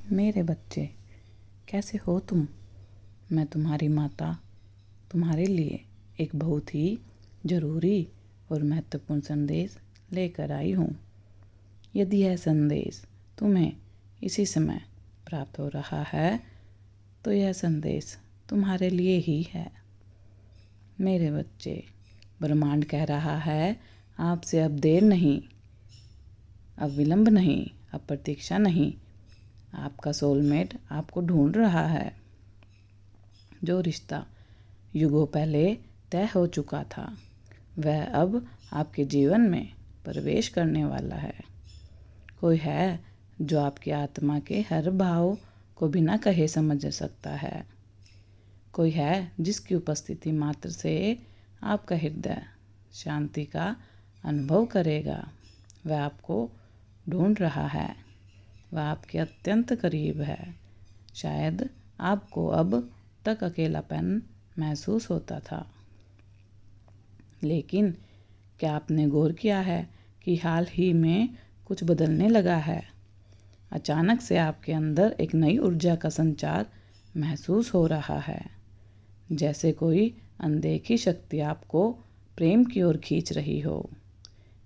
मेरे बच्चे, कैसे हो तुम? मैं तुम्हारी माता तुम्हारे लिए एक बहुत ही ज़रूरी और महत्वपूर्ण संदेश लेकर आई हूँ। यदि यह संदेश तुम्हें इसी समय प्राप्त हो रहा है तो यह संदेश तुम्हारे लिए ही है। मेरे बच्चे, ब्रह्मांड कह रहा है आपसे अब देर नहीं, अब विलंब नहीं, अब प्रतीक्षा नहीं। आपका सोलमेट आपको ढूंढ रहा है। जो रिश्ता युगों पहले तय हो चुका था वह अब आपके जीवन में प्रवेश करने वाला है। कोई है जो आपकी आत्मा के हर भाव को बिना कहे समझ सकता है। कोई है जिसकी उपस्थिति मात्र से आपका हृदय शांति का अनुभव करेगा। वह आपको ढूंढ रहा है, वह आपके अत्यंत करीब है। शायद आपको अब तक अकेलापन महसूस होता था, लेकिन क्या आपने गौर किया है कि हाल ही में कुछ बदलने लगा है? अचानक से आपके अंदर एक नई ऊर्जा का संचार महसूस हो रहा है, जैसे कोई अनदेखी शक्ति आपको प्रेम की ओर खींच रही हो।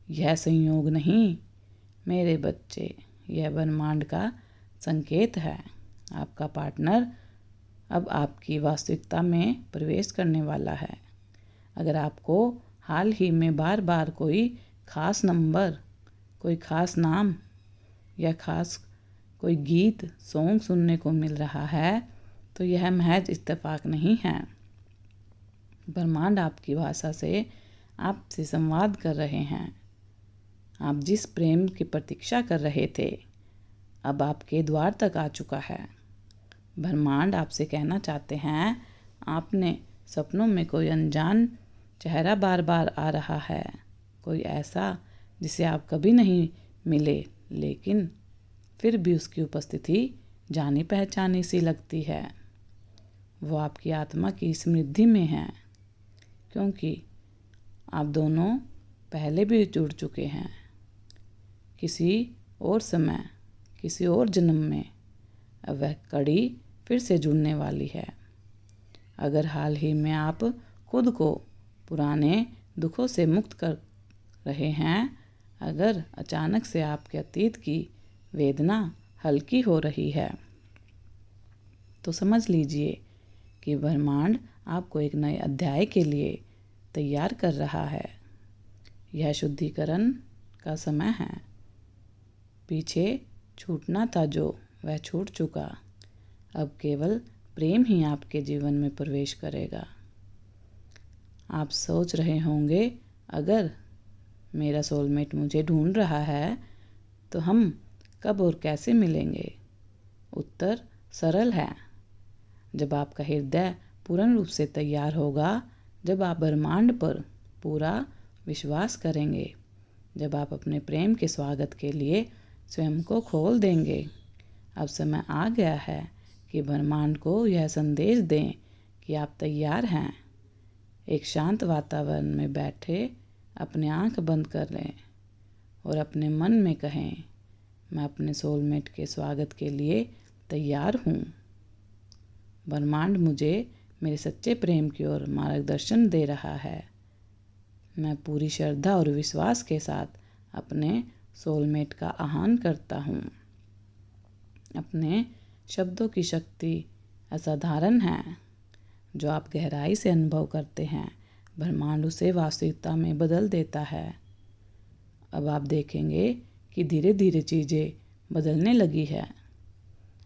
यह संयोग नहीं मेरे बच्चे, यह ब्रह्मांड का संकेत है। आपका पार्टनर अब आपकी वास्तविकता में प्रवेश करने वाला है। अगर आपको हाल ही में बार बार कोई खास नंबर, कोई खास नाम या खास कोई गीत सॉन्ग सुनने को मिल रहा है तो यह महज इत्तेफाक नहीं है। ब्रह्मांड आपकी भाषा से आपसे संवाद कर रहे हैं। आप जिस प्रेम की प्रतीक्षा कर रहे थे अब आपके द्वार तक आ चुका है। ब्रह्मांड आपसे कहना चाहते हैं, आपने सपनों में कोई अनजान चेहरा बार बार आ रहा है, कोई ऐसा जिसे आप कभी नहीं मिले, लेकिन फिर भी उसकी उपस्थिति जानी पहचानी सी लगती है। वो आपकी आत्मा की समृद्धि में है, क्योंकि आप दोनों पहले भी जुड़ चुके हैं। किसी और समय, किसी और जन्म में अब वह कड़ी फिर से जुड़ने वाली है। अगर हाल ही में आप खुद को पुराने दुखों से मुक्त कर रहे हैं, अगर अचानक से आपके अतीत की वेदना हल्की हो रही है, तो समझ लीजिए कि ब्रह्मांड आपको एक नए अध्याय के लिए तैयार कर रहा है। यह शुद्धिकरण का समय है। पीछे छूटना था जो वह छूट चुका। अब केवल प्रेम ही आपके जीवन में प्रवेश करेगा। आप सोच रहे होंगे, अगर मेरा सोलमेट मुझे ढूंढ रहा है तो हम कब और कैसे मिलेंगे? उत्तर सरल है। जब आपका हृदय पूर्ण रूप से तैयार होगा, जब आप ब्रह्मांड पर पूरा विश्वास करेंगे, जब आप अपने प्रेम के स्वागत के लिए स्वयं को खोल देंगे। अब समय आ गया है कि ब्रह्मांड को यह संदेश दें कि आप तैयार हैं। एक शांत वातावरण में बैठे अपने आंख बंद कर लें और अपने मन में कहें, मैं अपने सोलमेट के स्वागत के लिए तैयार हूँ। ब्रह्मांड मुझे मेरे सच्चे प्रेम की ओर मार्गदर्शन दे रहा है। मैं पूरी श्रद्धा और विश्वास के साथ अपने सोलमेट का आह्वान करता हूँ। अपने शब्दों की शक्ति असाधारण है। जो आप गहराई से अनुभव करते हैं, ब्रह्मांड उसे वास्तविकता में बदल देता है। अब आप देखेंगे कि धीरे धीरे चीज़ें बदलने लगी है।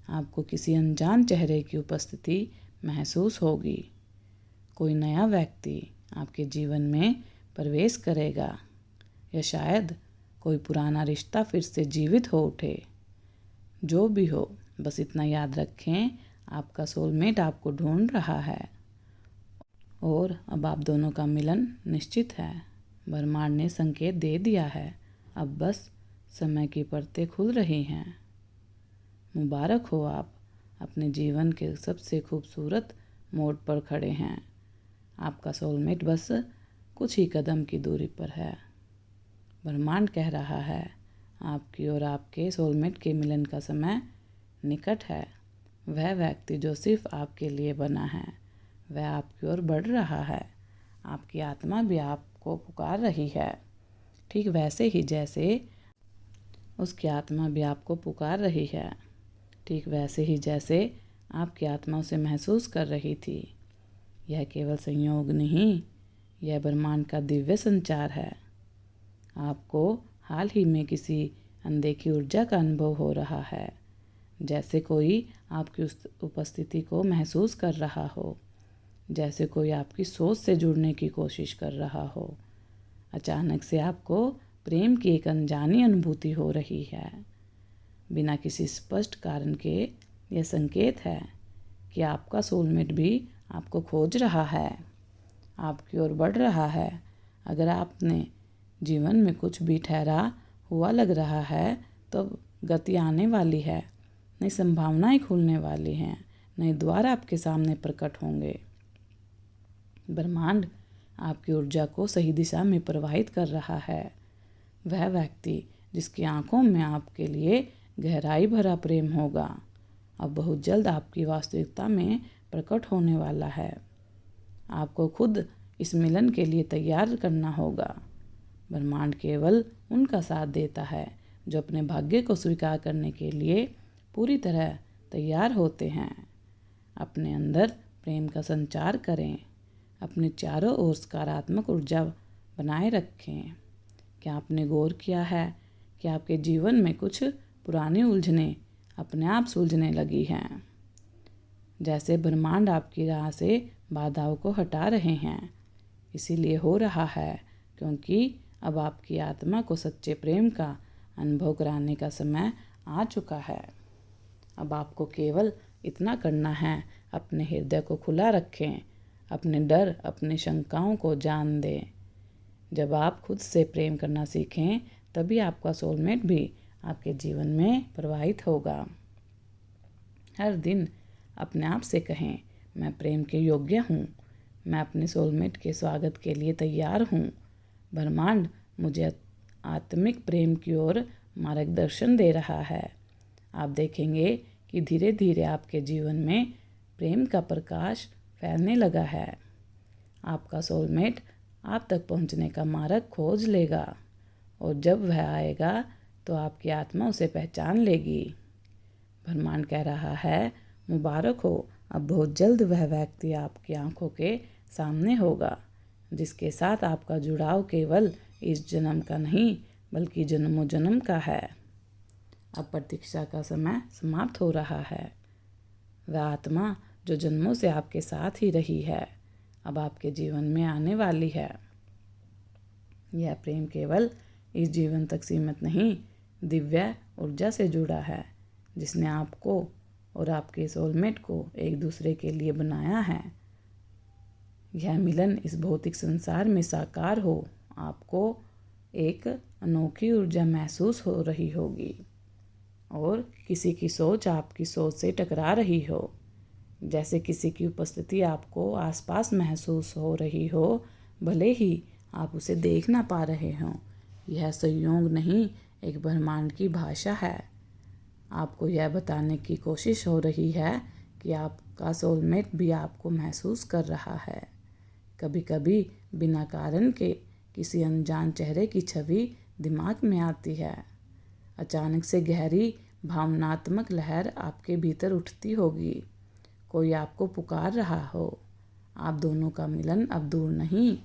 आपको किसी अनजान चेहरे की उपस्थिति महसूस होगी। कोई नया व्यक्ति आपके जीवन में प्रवेश करेगा, या शायद कोई पुराना रिश्ता फिर से जीवित हो उठे। जो भी हो, बस इतना याद रखें, आपका सोलमेट आपको ढूंढ रहा है और अब आप दोनों का मिलन निश्चित है। ब्रह्मांड ने संकेत दे दिया है। अब बस समय की परतें खुल रही हैं। मुबारक हो, आप अपने जीवन के सबसे खूबसूरत मोड़ पर खड़े हैं। आपका सोलमेट बस कुछ ही कदम की दूरी पर है। ब्रह्मांड कह रहा है, आपकी और आपके सोलमेट के मिलन का समय निकट है। वह व्यक्ति जो सिर्फ आपके लिए बना है वह आपकी ओर बढ़ रहा है। आपकी आत्मा भी आपको पुकार रही है, ठीक वैसे ही जैसे उसकी आत्मा भी आपको पुकार रही है, ठीक वैसे ही जैसे आपकी आत्मा उसे महसूस कर रही थी। यह केवल संयोग नहीं, यह ब्रह्मांड का दिव्य संचार है। आपको हाल ही में किसी अनदेखी ऊर्जा का अनुभव हो रहा है, जैसे कोई आपकी उस उपस्थिति को महसूस कर रहा हो, जैसे कोई आपकी सोच से जुड़ने की कोशिश कर रहा हो। अचानक से आपको प्रेम की एक अनजानी अनुभूति हो रही है। बिना किसी स्पष्ट कारण के यह संकेत है कि आपका सोलमेट भी आपको खोज रहा है, आपकी ओर बढ़ रहा है। अगर आपने जीवन में कुछ भी ठहरा हुआ लग रहा है तो गति आने वाली है, नई संभावनाएं खुलने वाली हैं, नए द्वार आपके सामने प्रकट होंगे। ब्रह्मांड आपकी ऊर्जा को सही दिशा में प्रवाहित कर रहा है। वह व्यक्ति जिसकी आंखों में आपके लिए गहराई भरा प्रेम होगा, अब बहुत जल्द आपकी वास्तविकता में प्रकट होने वाला है। आपको खुद इस मिलन के लिए तैयार करना होगा। ब्रह्मांड केवल उनका साथ देता है जो अपने भाग्य को स्वीकार करने के लिए पूरी तरह तैयार होते हैं। अपने अंदर प्रेम का संचार करें, अपने चारों ओर सकारात्मक ऊर्जा बनाए रखें। क्या आपने गौर किया है कि आपके जीवन में कुछ पुरानी उलझनें अपने आप सुलझने लगी हैं? जैसे ब्रह्मांड आपकी राह से बाधाओं को हटा रहे हैं। इसीलिए हो रहा है क्योंकि अब आपकी आत्मा को सच्चे प्रेम का अनुभव कराने का समय आ चुका है। अब आपको केवल इतना करना है, अपने हृदय को खुला रखें, अपने डर, अपनी शंकाओं को जान दें। जब आप खुद से प्रेम करना सीखें तभी आपका सोलमेट भी आपके जीवन में प्रवाहित होगा। हर दिन अपने आप से कहें, मैं प्रेम के योग्य हूँ, मैं अपने सोलमेट के स्वागत के लिए तैयार हूँ। ब्रह्मांड मुझे आत्मिक प्रेम की ओर मार्गदर्शन दे रहा है। आप देखेंगे कि धीरे धीरे आपके जीवन में प्रेम का प्रकाश फैलने लगा है। आपका सोलमेट आप तक पहुंचने का मार्ग खोज लेगा और जब वह आएगा तो आपकी आत्मा उसे पहचान लेगी। ब्रह्मांड कह रहा है, मुबारक हो, अब बहुत जल्द वह व्यक्ति आपकी आंखों के सामने होगा जिसके साथ आपका जुड़ाव केवल इस जन्म का नहीं बल्कि जन्मों जन्म का है। अब प्रतीक्षा का समय समाप्त हो रहा है। वह आत्मा जो जन्मों से आपके साथ ही रही है अब आपके जीवन में आने वाली है। यह प्रेम केवल इस जीवन तक सीमित नहीं, दिव्य ऊर्जा से जुड़ा है जिसने आपको और आपके सोलमेट को एक दूसरे के लिए बनाया है। यह मिलन इस भौतिक संसार में साकार हो, आपको एक अनोखी ऊर्जा महसूस हो रही होगी और किसी की सोच आपकी सोच से टकरा रही हो, जैसे किसी की उपस्थिति आपको आसपास महसूस हो रही हो, भले ही आप उसे देख ना पा रहे हों। यह संयोग नहीं, एक ब्रह्मांड की भाषा है। आपको यह बताने की कोशिश हो रही है कि आपका सोलमेट भी आपको महसूस कर रहा है। कभी कभी बिना कारण के किसी अनजान चेहरे की छवि दिमाग में आती है। अचानक से गहरी भावनात्मक लहर आपके भीतर उठती होगी। कोई आपको पुकार रहा हो। आप दोनों का मिलन अब दूर नहीं।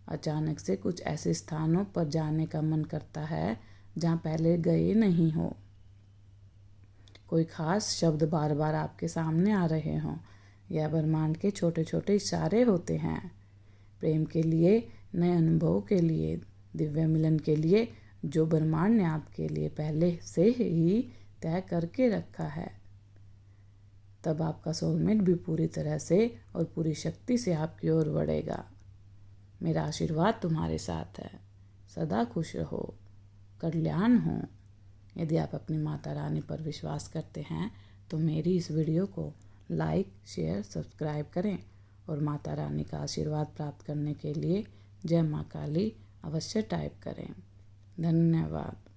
अचानक से कुछ ऐसे स्थानों पर जाने का मन करता है जहाँ पहले गए नहीं हो। कोई खास शब्द बार बार आपके सामने आ रहे हों। यह ब्रह्मांड के छोटे छोटे इशारे होते हैं, प्रेम के लिए, नए अनुभव के लिए, दिव्य मिलन के लिए जो ब्रह्मांड ने आपके लिए पहले से ही तय करके रखा है। तब आपका सोलमेट भी पूरी तरह से और पूरी शक्ति से आपकी ओर बढ़ेगा। मेरा आशीर्वाद तुम्हारे साथ है। सदा खुश रहो, कल्याण हो। यदि आप अपनी माता रानी पर विश्वास करते हैं तो मेरी इस वीडियो को लाइक, शेयर, सब्सक्राइब करें और माता रानी का आशीर्वाद प्राप्त करने के लिए जय माँ काली अवश्य टाइप करें। धन्यवाद।